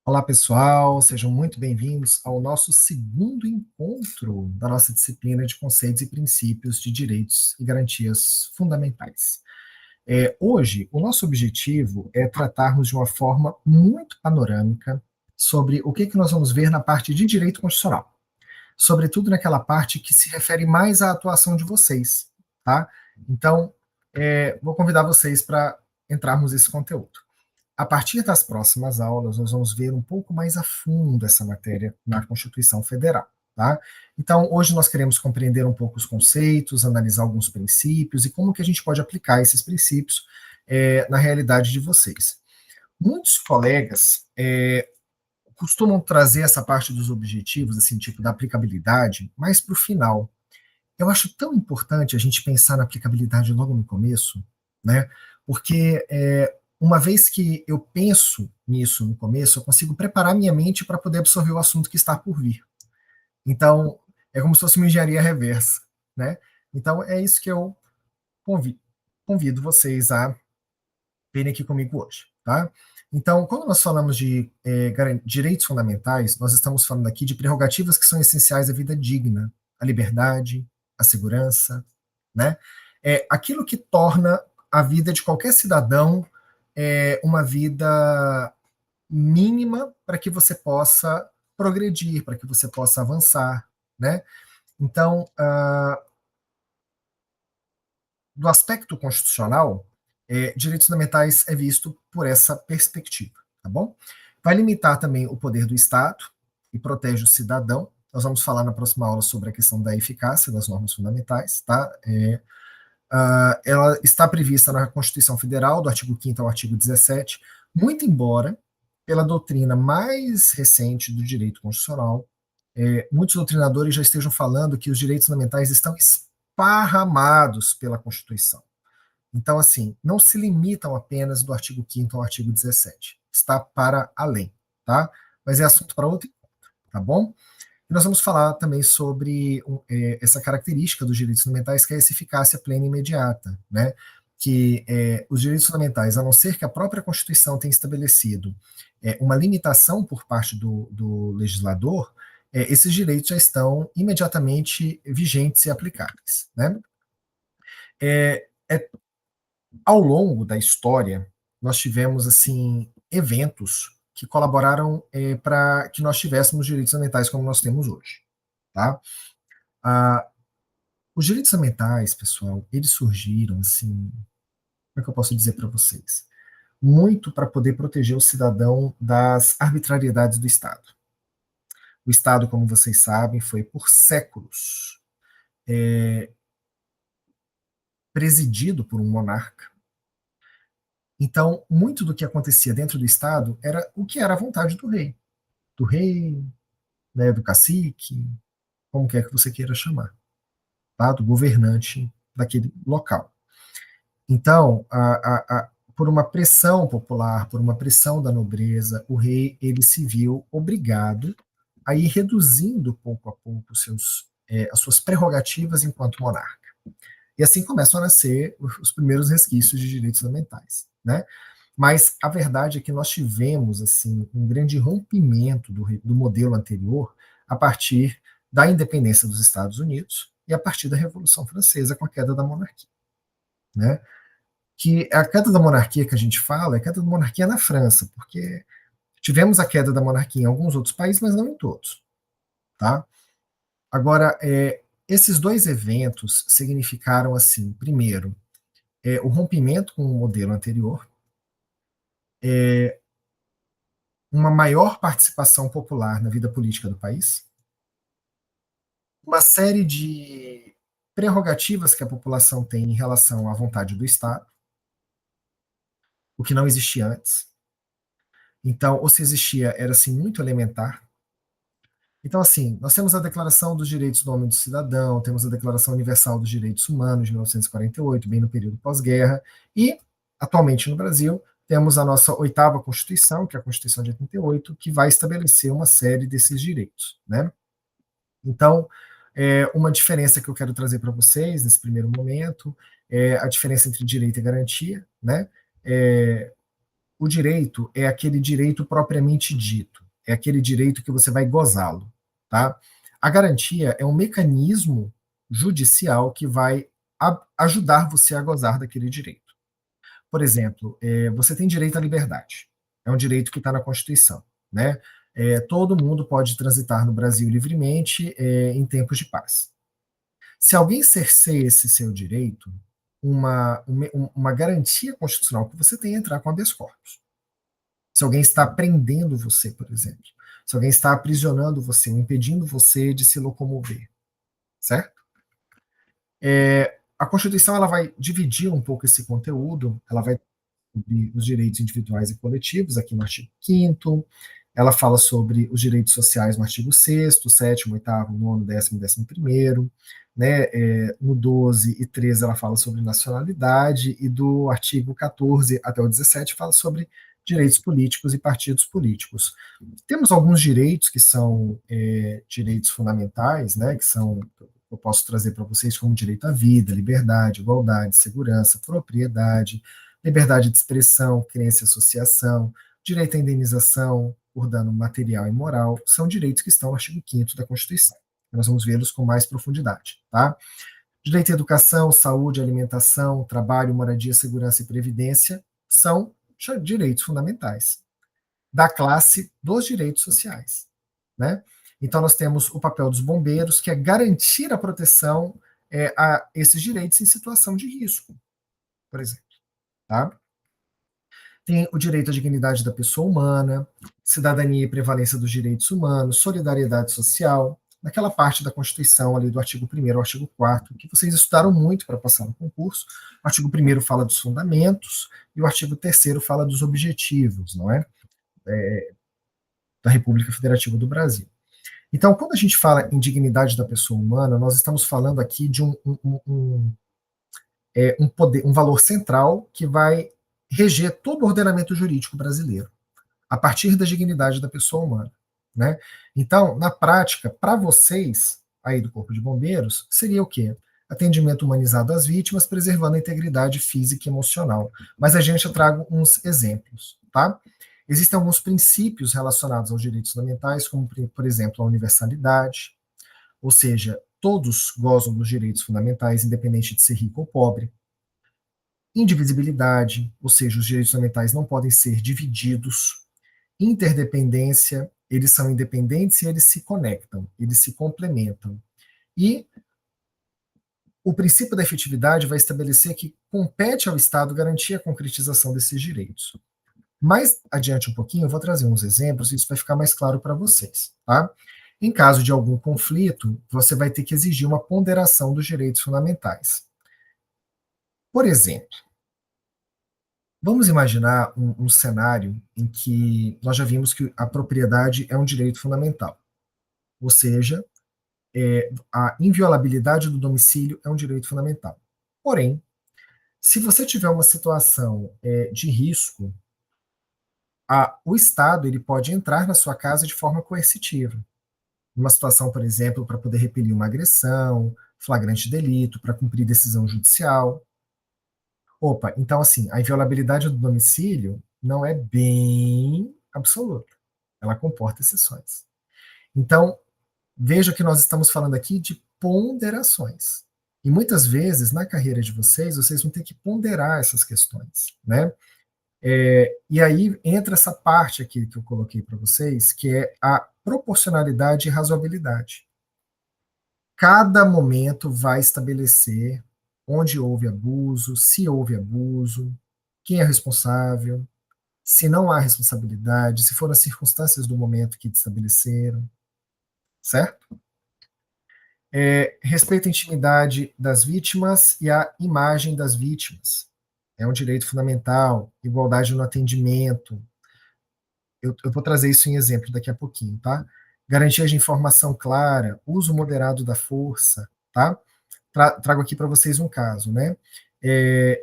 Olá, pessoal, sejam muito bem-vindos ao nosso segundo encontro da nossa disciplina de conceitos e princípios de direitos e garantias fundamentais. Hoje, o nosso objetivo é tratarmos de uma forma muito panorâmica sobre o que nós vamos ver na parte de direito constitucional, sobretudo naquela parte que se refere mais à atuação de vocês, tá? Então, vou convidar vocês para entrarmos nesse conteúdo. A partir das próximas aulas, nós vamos ver um pouco mais a fundo essa matéria na Constituição Federal. Tá? Então, hoje nós queremos compreender um pouco os conceitos, analisar alguns princípios e como que a gente pode aplicar esses princípios na realidade de vocês. Muitos colegas costumam trazer essa parte dos objetivos, assim, tipo da aplicabilidade, mais para o final. Eu acho tão importante a gente pensar na aplicabilidade logo no começo, né? Porque uma vez que eu penso nisso no começo, eu consigo preparar minha mente para poder absorver o assunto que está por vir. Então, é como se fosse uma engenharia reversa, né? Então, é isso que eu convido vocês a verem aqui comigo hoje, tá? Então, quando nós falamos de direitos fundamentais, nós estamos falando aqui de prerrogativas que são essenciais à vida digna, à liberdade, à segurança, né? É aquilo que torna a vida de qualquer cidadão uma vida mínima para que você possa progredir, para que você possa avançar, né? Então, do aspecto constitucional, direitos fundamentais é visto por essa perspectiva, tá bom? Vai limitar também o poder do Estado e protege o cidadão. Nós vamos falar na próxima aula sobre a questão da eficácia das normas fundamentais, tá? Ela está prevista na Constituição Federal, do artigo 5º ao artigo 17, muito embora, pela doutrina mais recente do direito constitucional, muitos doutrinadores já estejam falando que os direitos fundamentais estão esparramados pela Constituição. Então, assim, não se limitam apenas do artigo 5º ao artigo 17. Está para além, tá? Mas é assunto para outro encontro, tá bom? E nós vamos falar também sobre essa característica dos direitos fundamentais, que é essa eficácia plena e imediata, né? Que os direitos fundamentais, a não ser que a própria Constituição tenha estabelecido uma limitação por parte do legislador, esses direitos já estão imediatamente vigentes e aplicáveis, né? Ao longo da história, nós tivemos assim eventos que colaboraram para que nós tivéssemos direitos ambientais como nós temos hoje, tá? Ah, os direitos ambientais, pessoal, eles surgiram assim, como é que eu posso dizer para vocês? Muito para poder proteger o cidadão das arbitrariedades do Estado. O Estado, como vocês sabem, foi por séculos presidido por um monarca. Então, muito do que acontecia dentro do Estado era o que era a vontade do rei, né, do cacique, como quer que você queira chamar, tá? Do governante daquele local. Então, por uma pressão popular, por uma pressão da nobreza, o rei ele se viu obrigado a ir reduzindo pouco a pouco as suas prerrogativas enquanto monarca. E assim começam a nascer os primeiros resquícios de direitos fundamentais, né? Mas a verdade é que nós tivemos assim um grande rompimento do modelo anterior a partir da independência dos Estados Unidos e a partir da Revolução Francesa com a queda da monarquia, né? Que a queda da monarquia que a gente fala é a queda da monarquia na França, porque tivemos a queda da monarquia em alguns outros países, mas não em todos, tá? Agora, esses dois eventos significaram assim, primeiro, o rompimento com o modelo anterior, uma maior participação popular na vida política do país, uma série de prerrogativas que a população tem em relação à vontade do Estado, o que não existia antes. Então, ou se existia, era assim muito elementar. Então, assim, nós temos a Declaração dos Direitos do Homem e do Cidadão, temos a Declaração Universal dos Direitos Humanos de 1948, bem no período pós-guerra, e, atualmente no Brasil, temos a nossa oitava Constituição, que é a Constituição de 88, que vai estabelecer uma série desses direitos, né? Então, uma diferença que eu quero trazer para vocês nesse primeiro momento é a diferença entre direito e garantia, né? o direito é aquele direito propriamente dito, é aquele direito que você vai gozá-lo, tá? A garantia é um mecanismo judicial que vai ajudar você a gozar daquele direito. Por exemplo, você tem direito à liberdade, é um direito que está na Constituição, né? Todo mundo pode transitar no Brasil livremente em tempos de paz. Se alguém cerceia esse seu direito, uma garantia constitucional que você tem é entrar com habeas corpus. Se alguém está prendendo você, por exemplo, se alguém está aprisionando você, impedindo você de se locomover, certo? A Constituição ela vai dividir um pouco esse conteúdo, ela vai sobre os direitos individuais e coletivos, aqui no artigo 5º, ela fala sobre os direitos sociais no artigo 6º, 7º, 8º, 9º, 10º, 11º, né? No 12 e 13 ela fala sobre nacionalidade, e do artigo 14 até o 17 fala sobre direitos políticos e partidos políticos. Temos alguns direitos que são direitos fundamentais, né, que são, eu posso trazer para vocês como direito à vida, liberdade, igualdade, segurança, propriedade, liberdade de expressão, crença e associação, direito à indenização por dano material e moral, são direitos que estão no artigo 5º da Constituição. Nós vamos vê-los com mais profundidade, tá? Direito à educação, saúde, alimentação, trabalho, moradia, segurança e previdência são direitos fundamentais da classe dos direitos sociais, né? Então nós temos o papel dos bombeiros, que é garantir a proteção a esses direitos em situação de risco, por exemplo, tá? Tem o direito à dignidade da pessoa humana, cidadania e prevalência dos direitos humanos, solidariedade social, naquela parte da Constituição ali do artigo 1º ao artigo 4º, que vocês estudaram muito para passar no concurso. O artigo 1º fala dos fundamentos e o artigo 3º fala dos objetivos, não é? Da República Federativa do Brasil. Então, quando a gente fala em dignidade da pessoa humana, nós estamos falando aqui de um poder, um valor central que vai reger todo o ordenamento jurídico brasileiro, a partir da dignidade da pessoa humana, né? Então, na prática, para vocês aí do Corpo de Bombeiros, seria o quê? Atendimento humanizado às vítimas, preservando a integridade física e emocional. Mas a gente trago uns exemplos, tá? Existem alguns princípios relacionados aos direitos fundamentais, como, por exemplo, a universalidade, ou seja, todos gozam dos direitos fundamentais, independente de ser rico ou pobre. Indivisibilidade, ou seja, os direitos fundamentais não podem ser divididos. Interdependência, eles são independentes e eles se conectam, eles se complementam. E o princípio da efetividade vai estabelecer que compete ao Estado garantir a concretização desses direitos. Mais adiante um pouquinho, eu vou trazer uns exemplos e isso vai ficar mais claro para vocês, tá? Em caso de algum conflito, você vai ter que exigir uma ponderação dos direitos fundamentais. Por exemplo, vamos imaginar um cenário em que nós já vimos que a propriedade é um direito fundamental, ou seja, a inviolabilidade do domicílio é um direito fundamental. Porém, se você tiver uma situação de risco, o Estado ele pode entrar na sua casa de forma coercitiva. Numa situação, por exemplo, para poder repelir uma agressão, flagrante delito, para cumprir decisão judicial. Opa, então assim, a inviolabilidade do domicílio não é bem absoluta. Ela comporta exceções. Então, veja que nós estamos falando aqui de ponderações. E muitas vezes, na carreira de vocês, vocês vão ter que ponderar essas questões, né? E aí entra essa parte aqui que eu coloquei para vocês, que é a proporcionalidade e razoabilidade. Cada momento vai estabelecer onde houve abuso, se houve abuso, quem é responsável, se não há responsabilidade, se foram as circunstâncias do momento que estabeleceram, certo? Respeito à intimidade das vítimas e à imagem das vítimas. É um direito fundamental, igualdade no atendimento. Eu vou trazer isso em exemplo daqui a pouquinho, tá? Garantia de informação clara, uso moderado da força, tá? Trago aqui para vocês um caso, né?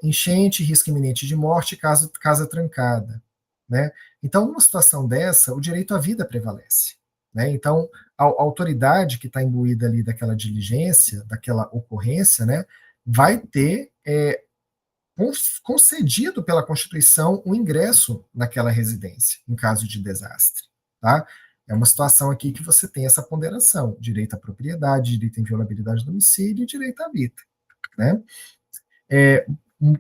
Enchente, risco iminente de morte, casa trancada, né? Então, numa situação dessa, o direito à vida prevalece, né? Então, a autoridade que está imbuída ali daquela diligência, daquela ocorrência, né, vai ter concedido pela Constituição o ingresso naquela residência, em caso de desastre. Tá? É uma situação aqui que você tem essa ponderação: direito à propriedade, direito à inviolabilidade do domicílio e direito à vida. Né? É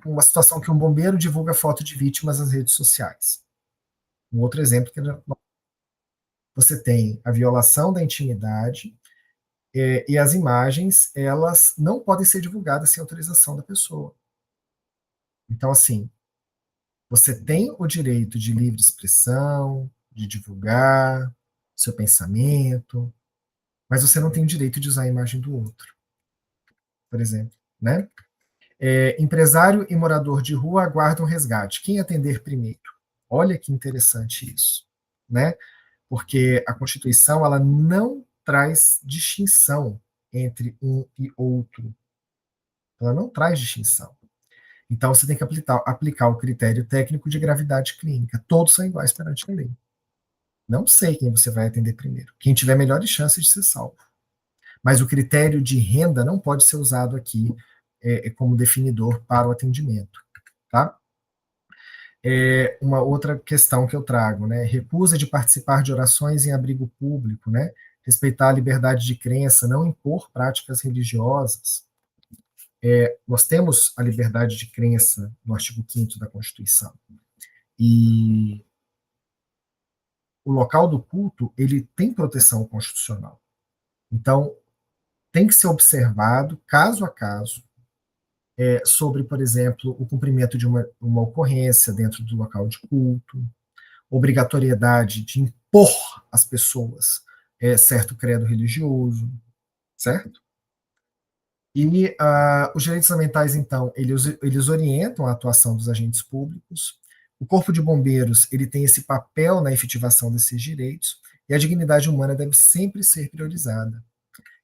uma situação que um bombeiro divulga foto de vítimas nas redes sociais. Um outro exemplo que você tem a violação da intimidade, e as imagens, elas não podem ser divulgadas sem autorização da pessoa. Então, assim, você tem o direito de livre expressão, de divulgar seu pensamento, mas você não tem o direito de usar a imagem do outro, por exemplo, né? Empresário e morador de rua aguardam resgate. Quem atender primeiro? Olha que interessante isso, né? Porque a Constituição, ela não traz distinção entre um e outro. Ela não traz distinção. Então, você tem que aplicar o critério técnico de gravidade clínica. Todos são iguais perante a lei. Não sei quem você vai atender primeiro. Quem tiver melhores chances de ser salvo. Mas o critério de renda não pode ser usado aqui como definidor para o atendimento. Tá? Uma outra questão que eu trago, né? Recusa de participar de orações em abrigo público, né? Respeitar a liberdade de crença, não impor práticas religiosas. Nós temos a liberdade de crença no artigo 5º da Constituição. E o local do culto, ele tem proteção constitucional. Então, tem que ser observado, caso a caso, sobre, por exemplo, o cumprimento de uma ocorrência dentro do local de culto, obrigatoriedade de impor às pessoas certo credo religioso, certo? E os direitos ambientais, então, eles orientam a atuação dos agentes públicos. O Corpo de Bombeiros, ele tem esse papel na efetivação desses direitos, e a dignidade humana deve sempre ser priorizada.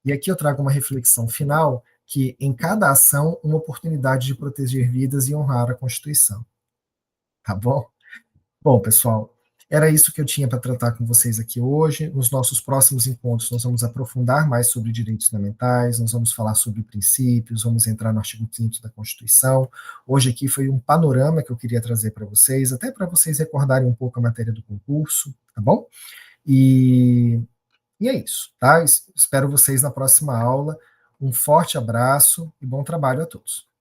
E aqui eu trago uma reflexão final, que em cada ação, uma oportunidade de proteger vidas e honrar a Constituição. Tá bom? Bom, pessoal, era isso que eu tinha para tratar com vocês aqui hoje. Nos nossos próximos encontros, nós vamos aprofundar mais sobre direitos fundamentais, nós vamos falar sobre princípios, vamos entrar no artigo 5º da Constituição. Hoje aqui foi um panorama que eu queria trazer para vocês, até para vocês recordarem um pouco a matéria do concurso, tá bom? E é isso, tá? Espero vocês na próxima aula. Um forte abraço e bom trabalho a todos.